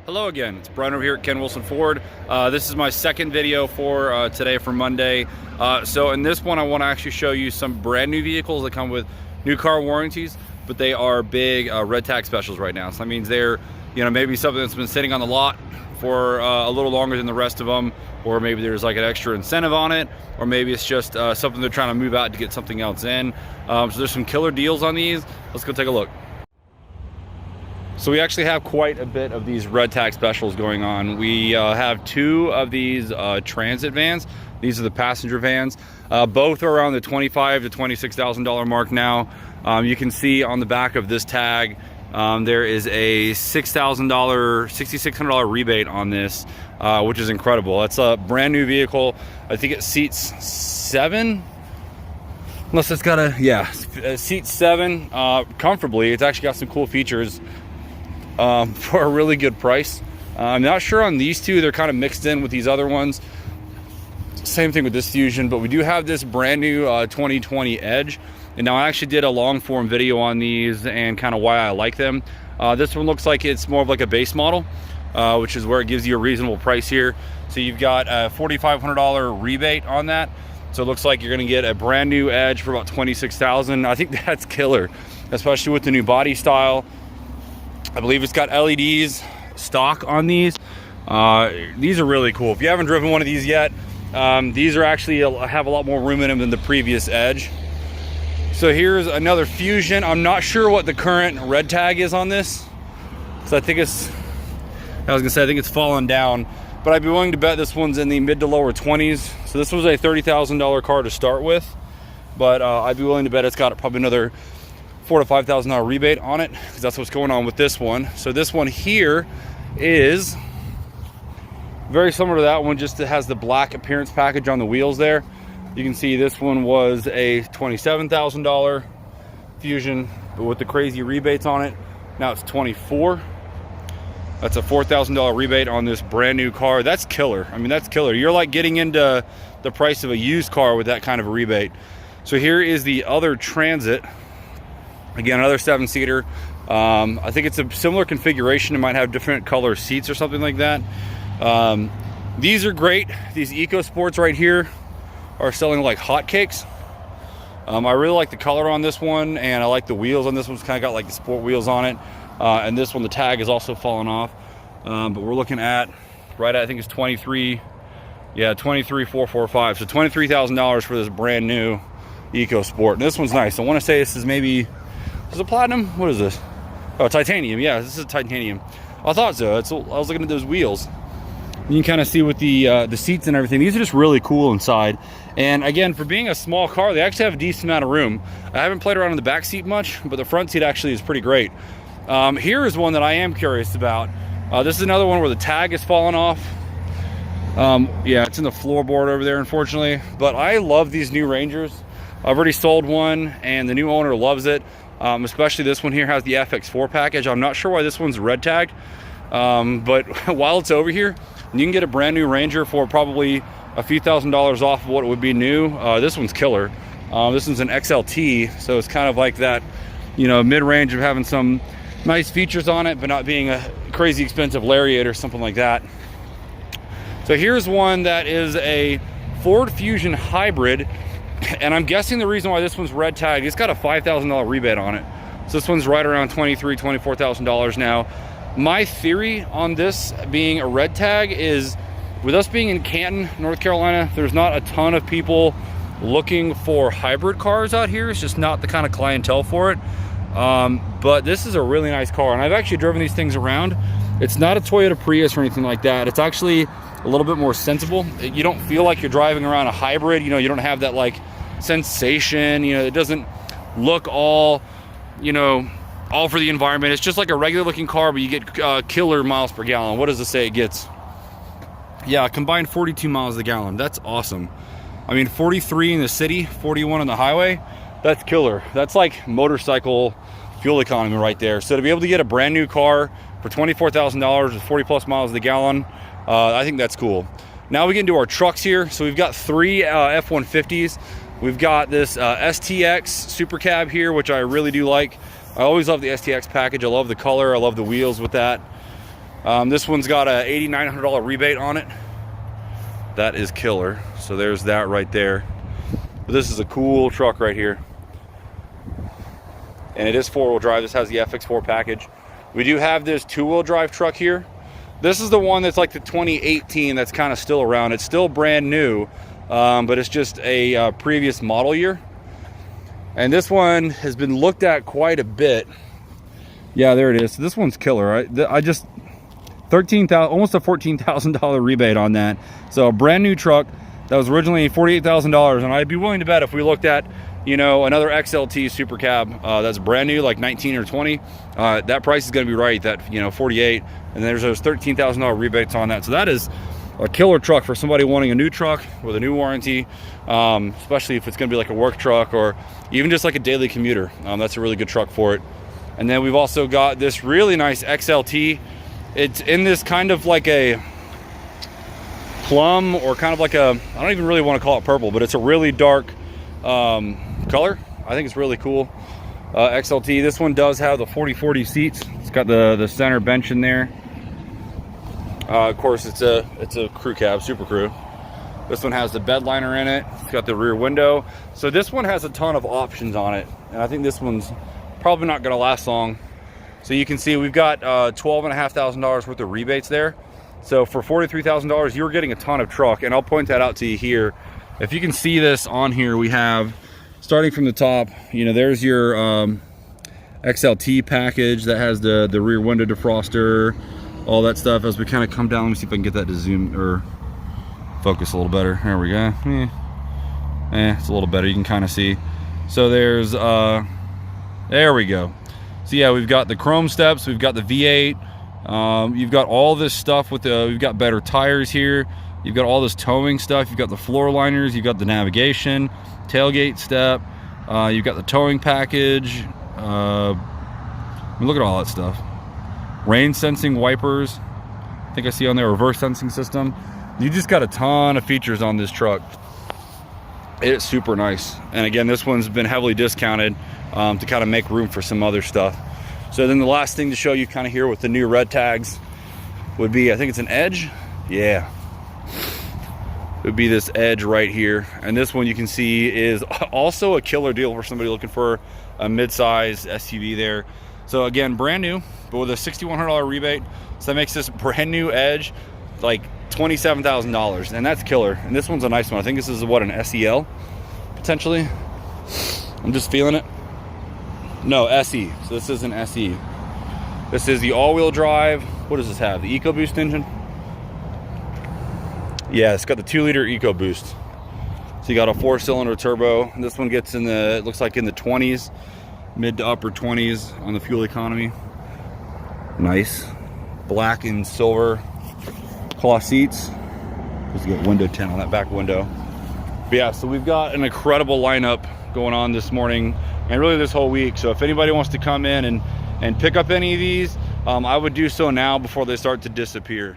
Hello again, it's Brian over here at Ken Wilson Ford. This is my second video for today for Monday. So in this one I want to actually show you some brand new vehicles that come with new car warranties, but they are big red tag specials right now. So that means they're, maybe something that's been sitting on the lot for a little longer than the rest of them, or maybe there's like an extra incentive on it, or maybe it's just something they're trying to move out to get something else in. So there's some killer deals on these. Let's go take a look. So we actually have quite a bit of these red tag specials going on. We have two of these transit vans. These are the passenger vans. Both are around the $25,000 to $26,000 mark now. You can see on the back of this tag, there is a $6,600 rebate on this, which is incredible. That's a brand new vehicle. I think it seats 7. Unless it's got it seats 7 comfortably. It's actually got some cool features. For a really good price. I'm not sure on these two, they're kind of mixed in with these other ones. Same thing with this Fusion, but we do have this brand new 2020 Edge. And now I actually did a long form video on these and kind of why I like them. This one looks like it's more of like a base model, which is where it gives you a reasonable price here. So you've got a $4,500 rebate on that. So it looks like you're gonna get a brand new Edge for about $26,000. I think that's killer, especially with the new body style. I believe it's got LEDs stock on these. These are really cool. If you haven't driven one of these yet, these are actually have a lot more room in them than the previous Edge. So here's another Fusion. I'm not sure what the current red tag is on this. So I think it's fallen down, but I'd be willing to bet this one's in the mid to lower 20s. So this was a $30,000 car to start with, but I'd be willing to bet it's got probably another $4,000 to $5,000 rebate on it, because that's what's going on with this one. So this one here is very similar to that one, just it has the black appearance package on the wheels there. You can see this one was a $27,000 Fusion, but with the crazy rebates on it, now it's $24,000. That's a $4,000 rebate on this brand new car. That's killer. I mean, that's killer. You're like getting into the price of a used car with that kind of a rebate. So here is the other Transit. Again, another 7-seater. I think it's a similar configuration. It might have different color seats or something like that. These are great. These EcoSports right here are selling like hotcakes. I really like the color on this one, and I like the wheels on this one. It's kind of got like the sport wheels on it. And this one, the tag is also fallen off. But we're looking at, I think it's 23, yeah, 23,445. So $23,000 for this brand new EcoSport. And this one's nice. I want to say this is maybe, is it platinum? What is this? Oh, titanium. Yeah, this is titanium. I thought so. I was looking at those wheels. You can kind of see with the seats and everything. These are just really cool inside. And again, for being a small car, they actually have a decent amount of room. I haven't played around in the back seat much, but the front seat actually is pretty great. Here is one that I am curious about. This is another one where the tag has fallen off. Yeah, it's in the floorboard over there, unfortunately. But I love these new Rangers. I've already sold one, and the new owner loves it. Especially this one here has the FX4 package. I'm not sure why this one's red tagged, but while it's over here, you can get a brand new Ranger for probably a few $1,000s off of what it would be new. This one's killer. This one's an XLT, so it's kind of like that, mid-range of having some nice features on it, but not being a crazy expensive Lariat or something like that. So here's one that is a Ford Fusion hybrid. And I'm guessing the reason why this one's red tagged, it's got a $5,000 rebate on it. So this one's right around $23,000, $24,000 now. My theory on this being a red tag is, with us being in Canton, North Carolina, there's not a ton of people looking for hybrid cars out here. It's just not the kind of clientele for it. But this is a really nice car, and I've actually driven these things around. It's not a Toyota Prius or anything like that. It's actually a little bit more sensible. You don't feel like you're driving around a hybrid. You don't have that like sensation. It doesn't look all for the environment. It's just like a regular looking car, but you get killer miles per gallon. What does it say it gets? Yeah, combined 42 miles a gallon. That's awesome. I mean, 43 in the city, 41 on the highway. That's killer. That's like motorcycle fuel economy right there. So to be able to get a brand new car for $24,000 with 40 plus miles a gallon, I think that's cool. Now we get into our trucks here. So we've got three F-150s. We've got this STX Super Cab here, which I really do like. I always love the STX package. I love the color. I love the wheels with that. This one's got a $8,900 rebate on it. That is killer. So there's that right there. But this is a cool truck right here. And it is 4-wheel drive. This has the FX4 package. We do have this 2-wheel drive truck here. This is the one that's like the 2018 that's kind of still around. It's still brand new, but it's just a previous model year. And this one has been looked at quite a bit. Yeah, there it is. So this one's killer. I just $13,000, almost a $14,000 rebate on that. So a brand new truck that was originally $48,000, and I'd be willing to bet if we looked at, you know, another XLT Super Cab that's brand new, like 19 or 20, that price is going to be right. That, you know, 48, and there's those $13,000 rebates on that. So that is a killer truck for somebody wanting a new truck with a new warranty, especially if it's going to be like a work truck or even just like a daily commuter. That's a really good truck for it. And then we've also got this really nice XLT. It's in this kind of like a plum, or kind of like a, I don't even really want to call it purple, but it's a really dark color. I think it's really cool. XLT. This one does have the 40/40 seats. It's got the center bench in there. Of course, it's a crew cab, Super Crew. This one has the bed liner in it. It's got the rear window. So this one has a ton of options on it, and I think this one's probably not going to last long. So you can see we've got $12,500 worth of rebates there. So for $43,000, you're getting a ton of truck, and I'll point that out to you here. If you can see this on here, we have, starting from the top, you know, there's your XLT package that has the rear window defroster, all that stuff. As we kind of come down, let me see if I can get that to zoom or focus a little better. There we go. It's a little better. You can kind of see. So there's, there we go. So yeah, we've got the chrome steps, we've got the V8. You've got all this stuff with the, we've got better tires here. You've got all this towing stuff. You've got the floor liners. You've got the navigation, tailgate step. You've got the towing package. I mean, look at all that stuff. Rain sensing wipers. I think I see on there reverse sensing system. You just got a ton of features on this truck. It's super nice. And again, this one's been heavily discounted to kind of make room for some other stuff. So then the last thing to show you kind of here with the new red tags would be, I think it's an Edge. Yeah. It would be this Edge right here. And this one you can see is also a killer deal for somebody looking for a mid-size SUV there. So again, brand new, but with a $6,100 rebate. So that makes this brand new Edge like $27,000, and that's killer. And this one's a nice one. I think this is what, an SEL potentially. I'm just feeling it. No, SE. So this is an SE. This is the all-wheel drive. What does this have? The EcoBoost engine? Yeah, it's got the 2-liter EcoBoost. So you got a 4-cylinder turbo. This one gets in the, it looks like in the 20s, mid to upper 20s on the fuel economy. Nice. Black and silver cloth seats. Just get window tint on that back window. But yeah, so we've got an incredible lineup going on this morning and really this whole week. So if anybody wants to come in and pick up any of these, I would do so now before they start to disappear.